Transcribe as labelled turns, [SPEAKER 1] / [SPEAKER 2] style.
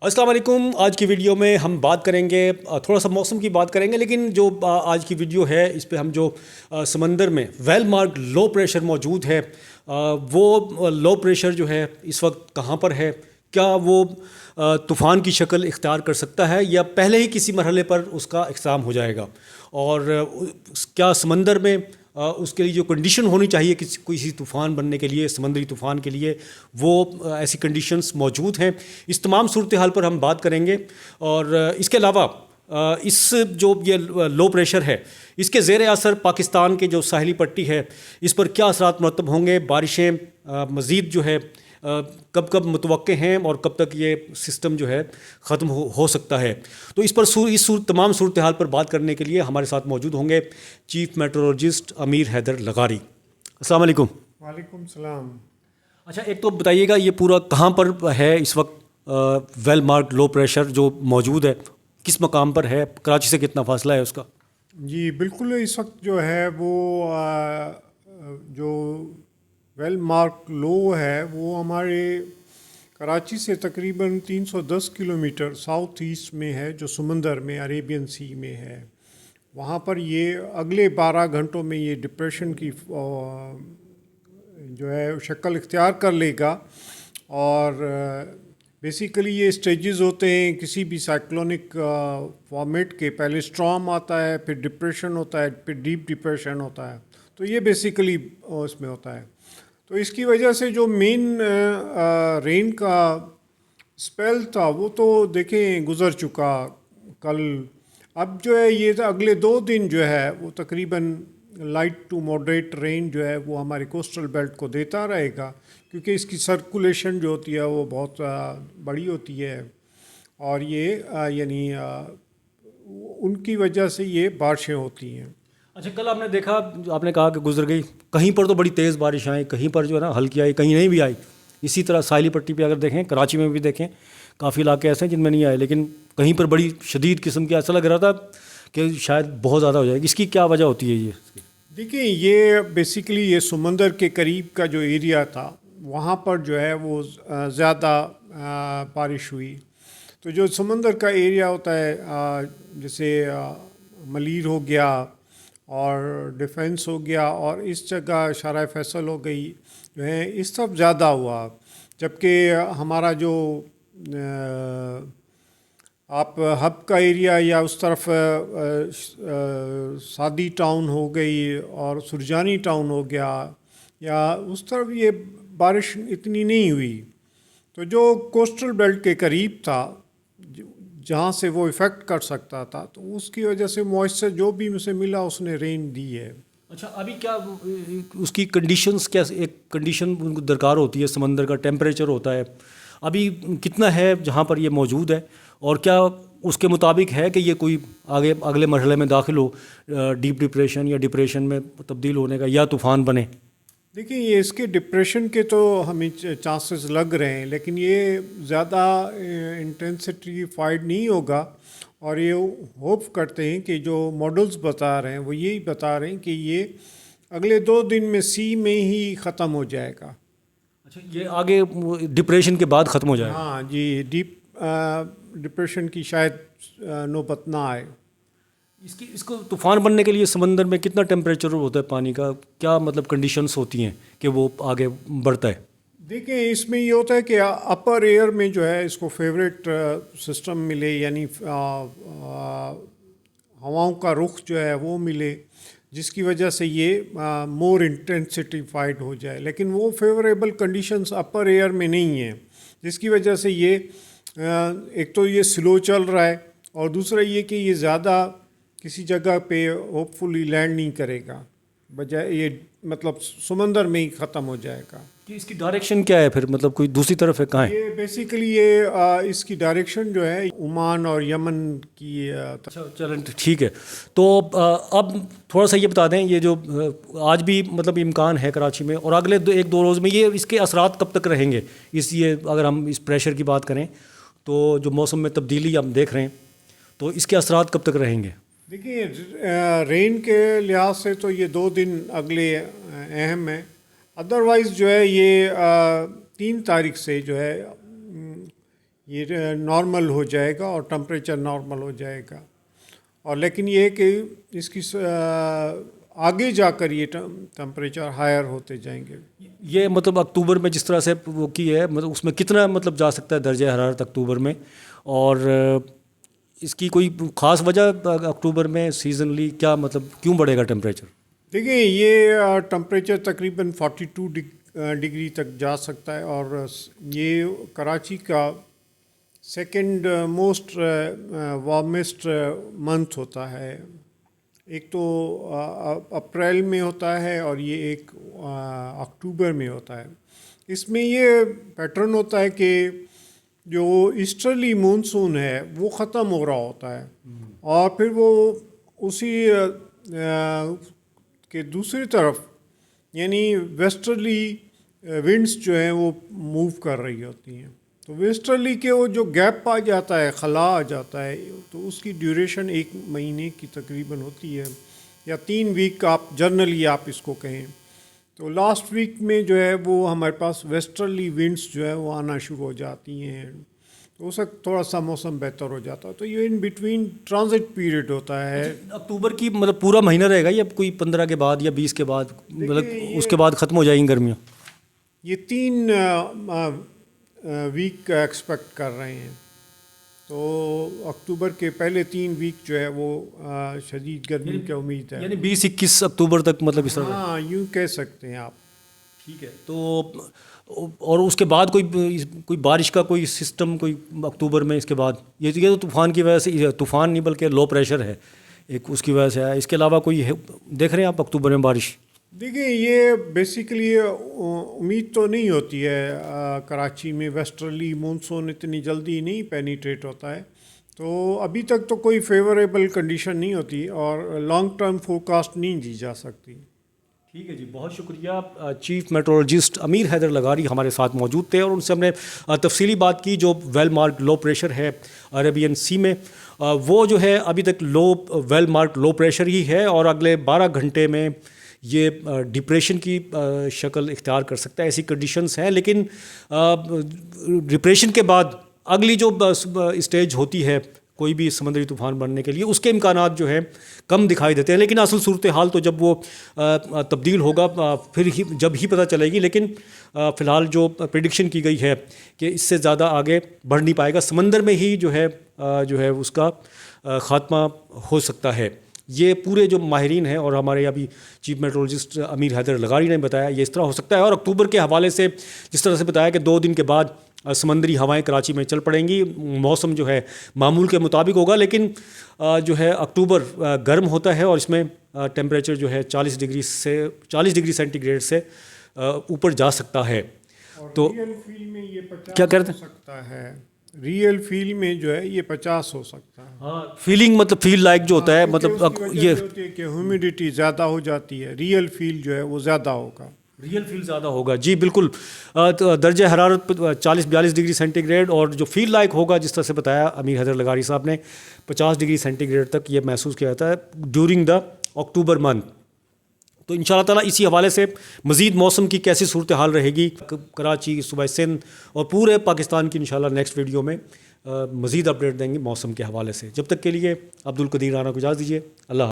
[SPEAKER 1] السلام علیکم. آج کی ویڈیو میں ہم بات کریں گے تھوڑا سا موسم کی بات کریں گے، لیکن جو آج کی ویڈیو ہے اس پہ ہم جو سمندر میں ویل مارکڈ لو پریشر موجود ہے، وہ لو پریشر جو ہے اس وقت کہاں پر ہے، کیا وہ طوفان کی شکل اختیار کر سکتا ہے یا پہلے ہی کسی مرحلے پر اس کا اختتام ہو جائے گا، اور کیا سمندر میں اس کے لیے جو کنڈیشن ہونی چاہیے کسی طوفان بننے کے لیے، سمندری طوفان کے لیے، وہ ایسی کنڈیشنز موجود ہیں. اس تمام صورتحال پر ہم بات کریں گے. اور اس کے علاوہ اس جو یہ لو پریشر ہے، اس کے زیر اثر پاکستان کے جو ساحلی پٹی ہے اس پر کیا اثرات مرتب ہوں گے، بارشیں مزید جو ہے کب کب متوقع ہیں اور کب تک یہ سسٹم جو ہے ختم ہو سکتا ہے. تو اس پر تمام صورتحال پر بات کرنے کے لیے ہمارے ساتھ موجود ہوں گے چیف میٹرولوجسٹ امیر حیدر لغاری. السلام علیکم.
[SPEAKER 2] وعلیکم السلام.
[SPEAKER 1] اچھا، ایک تو بتائیے گا یہ پورا کہاں پر ہے اس وقت ویل مارکڈ لو پریشر جو موجود ہے، کس مقام پر ہے، کراچی سے کتنا فاصلہ ہے اس کا؟
[SPEAKER 2] جی بالکل، اس وقت جو ہے وہ جو ویل مارک لو ہے وہ ہمارے کراچی سے تقریباً 310 کلومیٹر ساؤتھ ایسٹ میں ہے، جو سمندر میں عریبین سی میں ہے. وہاں پر یہ اگلے 12 گھنٹوں میں یہ ڈپریشن کی جو ہے شکل اختیار کر لے گا. اور بیسیکلی یہ اسٹیجز ہوتے ہیں کسی بھی سائیکلونک فارمیٹ کے. پہلے اسٹرام آتا ہے، پھر ڈپریشن ہوتا ہے، پھر ڈیپ ڈپریشن ہوتا ہے. تو یہ بیسیکلی اس میں ہوتا ہے. تو اس کی وجہ سے جو مین رین کا اسپیل تھا وہ تو دیکھیں گزر چکا کل. اب جو ہے یہ اگلے 2 دن جو ہے وہ تقریباً لائٹ ٹو ماڈریٹ رین جو ہے وہ ہمارے کوسٹل بیلٹ کو دیتا رہے گا، کیونکہ اس کی سرکولیشن جو ہوتی ہے وہ بہت بڑی ہوتی ہے، اور یہ یعنی ان کی وجہ سے یہ بارشیں ہوتی ہیں.
[SPEAKER 1] اچھا، کل آپ نے دیکھا، آپ نے کہا کہ گزر گئی، کہیں پر تو بڑی تیز بارش آئی، کہیں پر جو ہے نا ہلکی آئی، کہیں نہیں بھی آئی. اسی طرح ساحلی پٹی پہ اگر دیکھیں، کراچی میں بھی دیکھیں، کافی علاقے ایسے ہیں جن میں نہیں آئے، لیکن کہیں پر بڑی شدید قسم کی ایسا لگ رہا تھا کہ شاید بہت زیادہ ہو جائے گی. اس کی کیا وجہ ہوتی ہے یہ؟
[SPEAKER 2] دیکھیں، یہ بیسیکلی یہ سمندر کے قریب کا جو ایریا تھا وہاں پر جو ہے وہ زیادہ بارش ہوئی. تو جو سمندر کا ایریا ہوتا ہے جیسے ملیر ہو گیا اور ڈیفنس ہو گیا اور اس جگہ شارع فیصل ہو گئی، جو ہے اس سب زیادہ ہوا. جبکہ ہمارا جو آپ ہب کا ایریا یا اس طرف سادی ٹاؤن ہو گئی اور سرجانی ٹاؤن ہو گیا، یا اس طرف یہ بارش اتنی نہیں ہوئی. تو جو کوسٹل بیلٹ کے قریب تھا جہاں سے وہ افیکٹ کر سکتا تھا، تو اس کی وجہ سے موئسچر جو بھی اسے ملا اس نے رین دی ہے.
[SPEAKER 1] اچھا، ابھی کیا اس کی کنڈیشنز، کیا ایک کنڈیشن درکار ہوتی ہے، سمندر کا ٹیمپریچر ہوتا ہے، ابھی کتنا ہے جہاں پر یہ موجود ہے، اور کیا اس کے مطابق ہے کہ یہ کوئی اگلے مرحلے میں داخل ہو، ڈیپ ڈپریشن یا ڈپریشن میں تبدیل ہونے کا، یا طوفان بنے؟
[SPEAKER 2] دیکھیں، یہ اس کے ڈپریشن کے تو ہمیں چانسز لگ رہے ہیں، لیکن یہ زیادہ انٹینسٹی فائڈ نہیں ہوگا. اور یہ ہوپ کرتے ہیں کہ جو ماڈلز بتا رہے ہیں وہ یہی بتا رہے ہیں کہ یہ اگلے 2 دن میں سی میں ہی ختم ہو جائے گا.
[SPEAKER 1] اچھا، یہ آگے ڈپریشن کے بعد ختم ہو جائے گا؟
[SPEAKER 2] ہاں جی، ڈیپ ڈپریشن کی شاید نوبت نہ آئے.
[SPEAKER 1] اس کو طوفان بننے کے لیے سمندر میں کتنا ٹیمپریچر ہوتا ہے پانی کا، کیا مطلب کنڈیشنز ہوتی ہیں کہ وہ آگے بڑھتا ہے؟
[SPEAKER 2] دیکھیں، اس میں یہ ہوتا ہے کہ اپر ایئر میں جو ہے اس کو فیوریٹ سسٹم ملے، یعنی ہواؤں کا رخ جو ہے وہ ملے، جس کی وجہ سے یہ مور انٹینسٹی فائڈ ہو جائے. لیکن وہ فیوریبل کنڈیشنز اپر ایئر میں نہیں ہیں، جس کی وجہ سے یہ ایک تو یہ سلو چل رہا ہے، اور دوسرا یہ کہ یہ زیادہ کسی جگہ پہ ہوپ فلی لینڈ نہیں کرے گا، بجائے یہ مطلب سمندر میں ہی ختم ہو جائے گا.
[SPEAKER 1] کہ اس کی ڈائریکشن کیا ہے پھر، مطلب کوئی دوسری طرف ہے، کہاں ہے؟
[SPEAKER 2] یہ بیسیکلی یہ اس کی ڈائریکشن جو ہے عمان اور یمن کی.
[SPEAKER 1] اچھا چلیں ٹھیک ہے. تو اب تھوڑا سا یہ بتا دیں، یہ جو آج بھی مطلب امکان ہے کراچی میں، اور اگلے 1-2 روز میں یہ اس کے اثرات کب تک رہیں گے، یہ اگر ہم اس پریشر کی بات کریں تو جو موسم میں تبدیلی ہم دیکھ رہے ہیں، تو اس کے اثرات کب تک رہیں گے؟
[SPEAKER 2] دیکھیے، رین کے لحاظ سے تو یہ 2 دن اگلے اہم ہیں. ادروائز جو ہے یہ 3 تاریخ سے جو ہے یہ نارمل ہو جائے گا اور ٹمپریچر نارمل ہو جائے گا. اور لیکن یہ ہے کہ اس کی آگے جا کر یہ ٹمپریچر ہائر ہوتے جائیں گے.
[SPEAKER 1] یہ مطلب اکتوبر میں جس طرح سے وہ کی ہے مطلب اس میں کتنا مطلب جا سکتا ہے درجہ حرارت اکتوبر میں, اور اس کی کوئی خاص وجہ اکتوبر میں سیزنلی کیا مطلب کیوں بڑھے گا ٹیمپریچر؟
[SPEAKER 2] دیکھیں یہ ٹمپریچر تقریباً 42 ڈگری تک جا سکتا ہے, اور یہ کراچی کا سیکنڈ موسٹ وارمسٹ منتھ ہوتا ہے. ایک تو اپریل میں ہوتا ہے اور یہ ایک اکتوبر میں ہوتا ہے. اس میں یہ پیٹرن ہوتا ہے کہ جو ایسٹرلی مونسون ہے وہ ختم ہو رہا ہوتا ہے, اور پھر وہ اسی کے دوسری طرف یعنی ویسٹرلی ونڈس جو ہیں وہ موو کر رہی ہوتی ہیں. تو ویسٹرلی کے وہ جو گیپ آ جاتا ہے, خلا آ جاتا ہے, تو اس کی ڈیوریشن 1 مہینے کی تقریباً ہوتی ہے, یا 3 ویک آپ جنرلی آپ اس کو کہیں. تو لاسٹ ویک میں جو ہے وہ ہمارے پاس ویسٹرلی ونڈس جو ہے وہ آنا شروع ہو جاتی ہیں, تو اس وقت تھوڑا سا موسم بہتر ہو جاتا ہے. تو یہ ان بٹوین ٹرانزٹ پیریڈ ہوتا ہے.
[SPEAKER 1] اکتوبر کی مطلب پورا مہینہ رہے گا یا کوئی 15 کے بعد یا 20 کے بعد, مطلب اس کے بعد ختم ہو جائیں گی گرمیاں؟
[SPEAKER 2] یہ 3 ویک ایکسپیکٹ کر رہے ہیں. تو اکتوبر کے پہلے 3 ویک جو ہے وہ شدید گرمی کی امید ہے.
[SPEAKER 1] یعنی 20-21 اکتوبر تک مطلب اس طرح؟
[SPEAKER 2] ہاں یوں کہہ سکتے ہیں آپ.
[SPEAKER 1] ٹھیک ہے. تو اور اس کے بعد کوئی بارش کا کوئی سسٹم کوئی اکتوبر میں اس کے بعد؟ یہ تو طوفان کی وجہ سے, طوفان نہیں بلکہ لو پریشر ہے ایک, اس کی وجہ سے ہے. اس کے علاوہ کوئی دیکھ رہے ہیں آپ اکتوبر میں بارش؟
[SPEAKER 2] دیکھیں یہ بیسیکلی امید تو نہیں ہوتی ہے کراچی میں. ویسٹرلی مونسون اتنی جلدی نہیں پینیٹریٹ ہوتا ہے, تو ابھی تک تو کوئی فیوریبل کنڈیشن نہیں ہوتی, اور لانگ ٹرم فورکاسٹ نہیں دی جا سکتی.
[SPEAKER 1] ٹھیک ہے جی, بہت شکریہ. چیف میٹرولوجسٹ امیر حیدر لغاری ہمارے ساتھ موجود تھے, اور ان سے ہم نے تفصیلی بات کی. جو ویل مارکڈ لو پریشر ہے عربین سی میں, وہ جو ہے ابھی تک ویل مارکڈ لو پریشر ہی ہے, اور اگلے 12 گھنٹے میں یہ ڈپریشن کی شکل اختیار کر سکتا ہے. ایسی کنڈیشنز ہیں, لیکن ڈپریشن کے بعد اگلی جو اسٹیج ہوتی ہے کوئی بھی سمندری طوفان بننے کے لیے, اس کے امکانات جو ہیں کم دکھائی دیتے ہیں. لیکن اصل صورتحال تو جب وہ تبدیل ہوگا پھر ہی جب ہی پتہ چلے گی. لیکن فی الحال جو پریڈکشن کی گئی ہے کہ اس سے زیادہ آگے بڑھ نہیں پائے گا, سمندر میں ہی جو ہے اس کا خاتمہ ہو سکتا ہے. یہ پورے جو ماہرین ہیں اور ہمارے ابھی چیف میٹرولوجسٹ امیر حیدر لغاری نے بتایا, یہ اس طرح ہو سکتا ہے. اور اکتوبر کے حوالے سے جس طرح سے بتایا کہ 2 دن کے بعد سمندری ہوائیں کراچی میں چل پڑیں گی, موسم جو ہے معمول کے مطابق ہوگا. لیکن جو ہے اکتوبر گرم ہوتا ہے, اور اس میں ٹیمپریچر جو ہے 40 ڈگری سینٹی گریڈ سے اوپر جا سکتا ہے. تو
[SPEAKER 2] ریئل فیل میں یہ 50
[SPEAKER 1] کیا کرتے
[SPEAKER 2] ہو سکتا ہے. ریئل فیل میں جو ہے یہ 50 ہو سکتا ہے.
[SPEAKER 1] ہاں, فیلنگ مطلب فیل لائک جو ہوتا ہے, مطلب یہ
[SPEAKER 2] ہوتی ہے کہ ہیومیڈیٹی زیادہ ہو جاتی ہے, ریئل فیل جو ہے وہ زیادہ ہوگا.
[SPEAKER 1] ریئل فیل زیادہ ہوگا جی بالکل. درجہ حرارت 40-42 ڈگری سینٹی گریڈ, اور جو فیل لائک ہوگا جس طرح سے بتایا امیر حیدر لغاری صاحب نے 50 ڈگری سینٹی گریڈ تک یہ محسوس کیا جاتا ہے ڈیورنگ دا اکتوبر منتھ. تو ان شاء اللہ تعالیٰ اسی حوالے سے مزید موسم کی کیسی صورتحال رہے گی کراچی, صوبہ سندھ اور پورے پاکستان کی, انشاءاللہ نیکسٹ ویڈیو میں مزید اپڈیٹ دیں گے موسم کے حوالے سے. جب تک کے لیے عبدالقدیر رانا کو اجازت دیجیے. اللہ